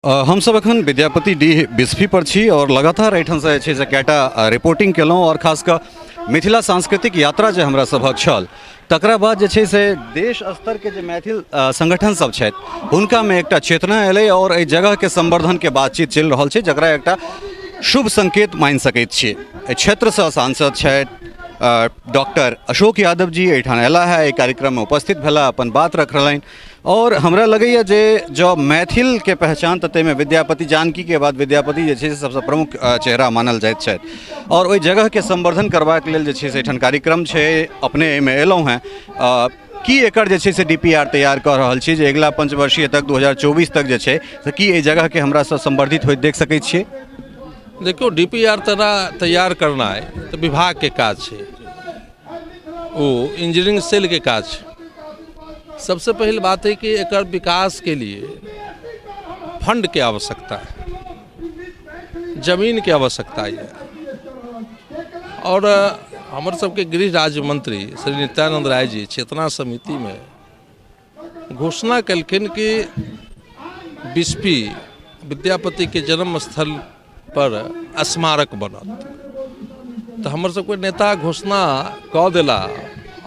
हम सब एखन विद्यापति डी बिस्फी पर छी और लगातार एहिठाम से कएटा रिपोर्टिंग केलहुँ और खास कऽ मिथिला सांस्कृतिक यात्रा जे हमरा सभक छल तकरा बाद जे छै से देश स्तर के जे मैथिल संगठन सब छथि हुनका में एकटा चेतना एलै और एहि जगह के संवर्धन के बातचीत चलि रहल छै जकरा एकटा शुभ संकेत मानि सकैत छियै। एहि क्षेत्र से सांसद छथि डॉक्टर अशोक यादव जी एहिठाम अयला है, एहि कार्यक्रम में उपस्थित भेला, अपन बात रखलनि और हमरा लगैए जे जो मैथिल के पहचान तऽ ताहिमे विद्यापति जानकी के बाद विद्यापति जे छै से सबसँ प्रमुख चेहरा मानल जाइत छथि और ओहि जगह के संवर्धन करबाक लेल जे छै से एहिठाम कार्यक्रम छै। अपने एहिमे एलहुँ हैं की एकर जे छै से डीपीआर तैयार कऽ रहल छी जे अगिला पंचवर्षीय तक 2024 तक जे छै से की एहि जगह के हमरा सब संवर्धित होइत देख सकैत छियै? देखियो डीपीआर तैयार करना है तो विभाग के काज है, वो इंजीनियरिंग सेल के काज है। सबसे पहली बात है कि एकर विकास के लिए फंड के आवश्यकता है, जमीन के आवश्यकता है और हमारे सबके गृह राज्य मंत्री श्री नित्यानंद राय जी चेतना समिति में घोषणा कलखिन कि बिस्फी विद्यापति के जन्म स्थल पर स्मारक बनत तो हमारे सबके नेता घोषणा कऽ देला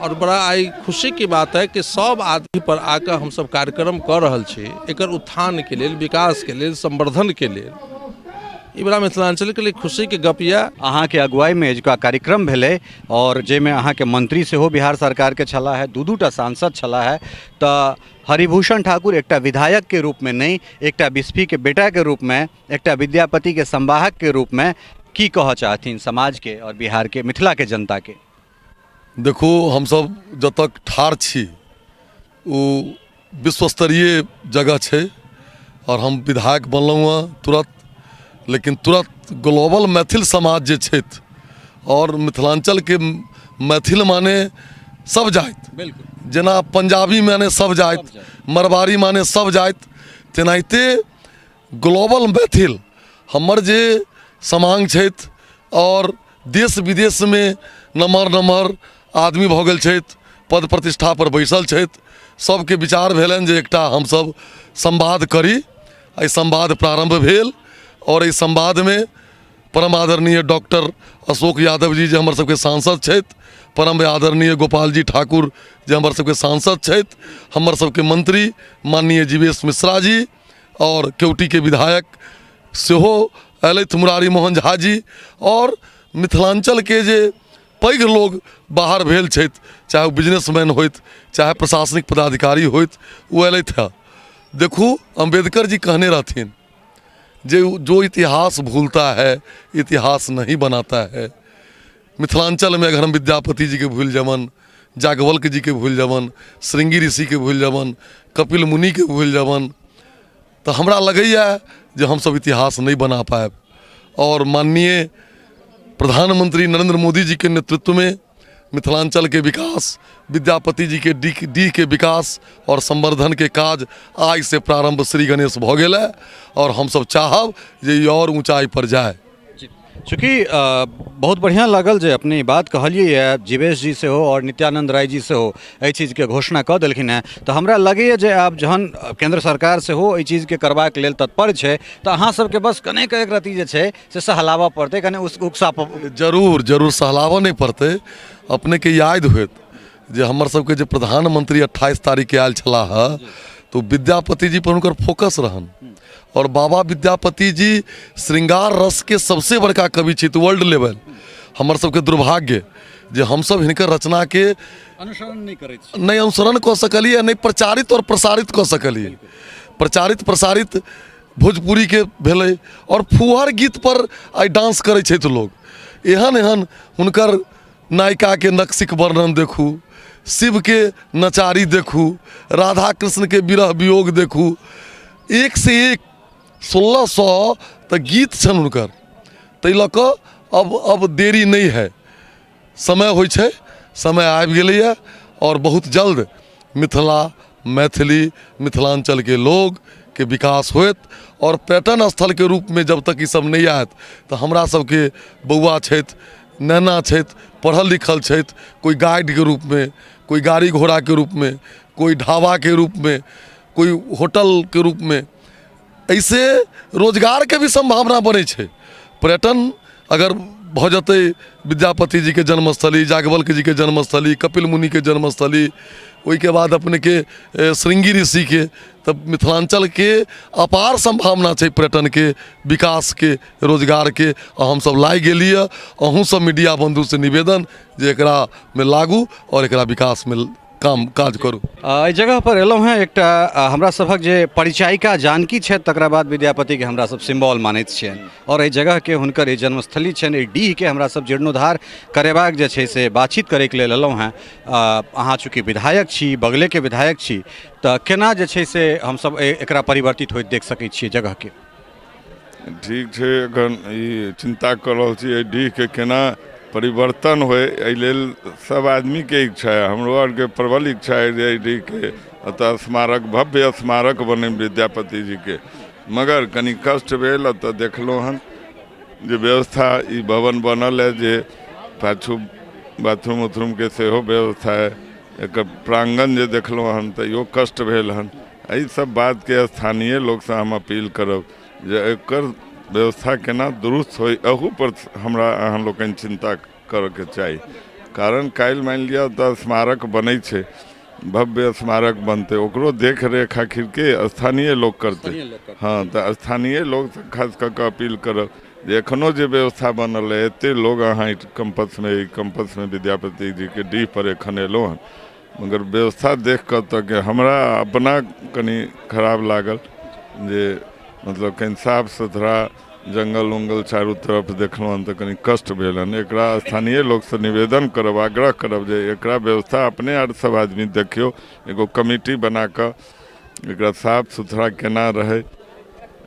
और बड़ा आई खुशी की बात है कि सब आदमी पर आकर हम सब कार्यक्रम कर रहल छी एकर उत्थान के लिए, विकास के लिए, संवर्धन के लिए। ई बड़ा मिथिलांचल के लिए खुशी के गप यऽ। अहाँ के अगुवाई में एजुका कार्यक्रम भेलै और जेमे अहाँ के मंत्री सेहो बिहार सरकार के छला है, दू-दूटा सांसद छला है, तो हरिभूषण ठाकुर एकटा विधायक के रूप में नहीं, एकटा बिस्फी के बेटा के रूप में, एकटा विद्यापति के संवाहक के रूप में की कह चाहथिन समाज के और बिहार के मिथिला के जनता के? देखो हम सब जब तक ठार छी वो विश्वस्तरीय जगह छे और हम विधायक बनलहुँ हँ तुरंत, लेकिन तुरंत ग्लोबल मैथिल समाज जे छथि और मिथिलांचल के मैथिल माने सब जाति, बिल्कुल जेना पंजाबी माने सब जाति, मरवाड़ी माने सब जाति, तेनाहिते ग्लोबल मैथिल हमर जे समांग छथि और देश विदेश में नम्हर आदमी भऽ गेल छथि, पद प्रतिष्ठा पर बैसल छथि, सबके विचार भेलनि जे एकटा हमसब संवाद करी। एहि संवाद प्रारंभ भेल और इस संवाद में परम आदरणीय डॉक्टर अशोक यादव जी जे हमर सबके सांसद छथि, परम आदरणीय गोपाल जी ठाकुर जे हमर सबके सांसद छथि, हमर सबके मंत्री माननीय जीवेश मिश्रा जी और केवटी के विधायक सेहो अयलथि मुरारी मोहन झा जी और मिथिलांचल के जे पैघ लोग बाहर भेल छथि, चाहे वो बिजनेसमैन होइत चाहे प्रशासनिक पदाधिकारी होइत, वो अयलथि है। देखू अम्बेडकर जी कहने रहथिन जो इतिहास भूलता है इतिहास नहीं बनाता है। मिथिलांचल में अगर हम विद्यापति जी के भूल जमन, याज्ञवल्क्य जी के भूल जमन, श्रृंगी ऋषि के भूल जमन, कपिल मुनि के भूल जमन, तो हमरा लगैया जे हम सब इतिहास नहीं बना पाए। और माननीय प्रधानमंत्री नरेंद्र मोदी जी के नेतृत्व में मिथिलांचल के विकास, विद्यापति जी के डी के विकास और संवर्धन के काज आज से प्रारंभ श्री गणेश भऽ गेल है और हम सब चाहब जे ई और ऊंचाई पर जाए। चूँकि बहुत बढ़िया लागल जे अपने बात कहलिए है, जीवेश जी से हो और नित्यानंद राय जी से हो एहि चीज़ के घोषणा कऽ देलखिन है, तो हमरा लगैए जे आब जहन केंद्र सरकार से हो एहि चीज़ के करबाक लेल तत्पर छै तो अहाँ सबके बस कनेक एक रत्ती जे छै से सहलावा पड़तै, कने उत्साह जरूर सहलावा नहीं पड़तै। अपने के याद होत जे हमर सबके जे प्रधानमंत्री 28 तारीख के आयल छला है तो विद्यापति जी पर उनकर फोकस रहन और बाबा विद्यापति जी श्रृंगार रस के सबसे बड़का कवि छित वर्ल्ड लेवल। हमर सबके दुर्भाग्य जे हम सब हिनकर रचना के अनुसरण नहीं करै छी, नहीं अनुसरण कऽ सकलिए, नहीं प्रचारित और प्रसारित कऽ सकलिए। प्रचारित प्रसारित भोजपुरी के भेलै और फुहर गीत पर आई डांस करै छथि लोग। एहन एहन हुनकर नायिका के नक्शिक वर्णन देखू, शिव के नचारी देखू, राधा कृष्ण के विरह वियोग देखू, एक से एक 1600 तो गीत छन हुनकर। ताहि लऽ कऽ अब देरी नहीं है, समय होइ छै, समय आबि गेलैया और बहुत जल्द मिथिला मैथिली मिथिलांचल के लोग के विकास होत और पर्यटन स्थल के रूप में जब तक ये सब नहीं आयत तो हमरा सबके बौआ छथि, नैना छथि, पढ़ल लिखल छथि, कोई गाइड के रूप में, कोई गाड़ी घोड़ा के रूप में, कोई ढाबा के रूप में, कोई होटल के रूप में ऐसे रोजगार के भी संभावना बने छे। पर्यटन अगर भ जते विद्यापति जी के जन्मस्थली, याज्ञवल्क्य जी के जन्मस्थली, कपिल मुनि के जन्मस्थली, ओई के बाद अपने के श्रृंगी ऋषि के, तब मिथिलांचल के अपार संभावना है पर्यटन के विकास के, रोजगार के। हम सब लाई गेलिए। अहूँ सब मीडिया बंधु से निवेदन जे एकरा में लागू और एकरा विकास में काम काज करू। एहि जगह पर एलहुँ हैं एकटा हमरा सभक जे परिचायिका जानकी छथि, तकरा बाद विद्यापति के हमरा सब सिम्बॉल मानैत छियनि, और एहि जगह के हुनकर ई जन्मस्थली छनि। एहि डीह के हमरा सब जीर्णोद्धार करेबाक जे छै से बातचीत करैके लेल एलहुँ हैं। अहाँ चूँकि विधायक छी, बगले के विधायक छी, तऽ केना जे छै से हमसब एकरा परिवर्तित होइत देख सकैत छियै जगह के? ठीक छै, एखन ई चिंता कऽ रहल छी एहि डीह के केना परिवर्तन होय। एहि लेल सब आदमी के इच्छा है, हमरो आर के प्रबल इच्छा है जे एहि डीह के अतः स्मारक, भव्य स्मारक बने विद्यापति जी के। मगर कनी कष्ट भेल। अतः देखलहुँ हन जे व्यवस्था ई भवन बनल है, जे पाछू बाथरूम उथरूम के सेहो व्यवस्था है, एकर प्रांगण जे देखलहुँ हन तऽ इहो कष्ट भेल हन। एहि सब बात के स्थानीय लोग से हम अपील करब जे एकर व्यवस्था केना दुरुस्त होय, अहू पर हमरा अहाँ लोकनि चिंता करके चाही। कारण काल्हि मानि लिअ तऽ स्मारक बनै छै, भव्य स्मारक बनते, ओकरो देख रेख आखिर के स्थानीय लोग करते। हाँ, तो स्थानीय लोग से खास कऽ के अपील करब जे एखनो जे व्यवस्था बनल है, एते लोग अहाँ कैंपस में विद्यापति जी के डीह पर एखन एलहुँ हन, मगर व्यवस्था देख कऽ तऽ हमरा अपना कनी खराब लागल जे मतलब कहीं साफ सुथरा जंगल उंगल चारू तरफ देखलहुँ तऽ कनी कष्ट भेल हन। एकरा स्थानीय लोग से निवेदन करब, आग्रह करब जे एकरा व्यवस्था अपने आर सब आदमी देखियो, एगो कमिटी बना कऽ एकरा साफ सुथरा केना रहे,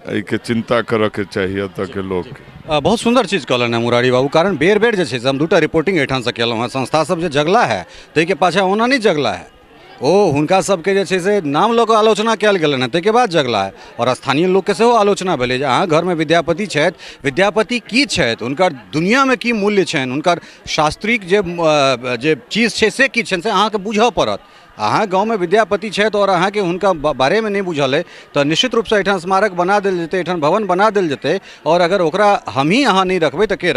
एहि के चिंता करऽ के चाहिए एतऽ के लोग। बहुत सुंदर चीज कहलन है मुरारी बाबू। कारण बेर बेर जे छै से हम दूटा रिपोर्टिंग एहिठाम से केलहुँ हैं। संस्था सब जे जगला है ताहि के पाछा ओना नहीं जगला है, ओ हुनका सबके जे छै से नाम लऽ कऽ आलोचना कयल गेलनि हैं, ताहिके बाद जगला है। और स्थानीय लोकके सेहो आलोचना भेलै जे अहाँ घरमे विद्यापति छथि, विद्यापति की छथि, हुनकर दुनियामे की मूल्य छनि, हुनकर शास्त्रीय जे चीज छै से की छनि से अहाँके बूझऽ पड़त। अहाँ गाँवमे विद्यापति छथि और अहाँके हुनका बारेमे नहीं बुझल है तऽ निश्चित रूपसँ एहिठाम स्मारक बना देल जेतै, एहिठाम भवन बना देल जेतै, और अगर ओकरा हम ही अहाँ नहीं रखबै तऽ के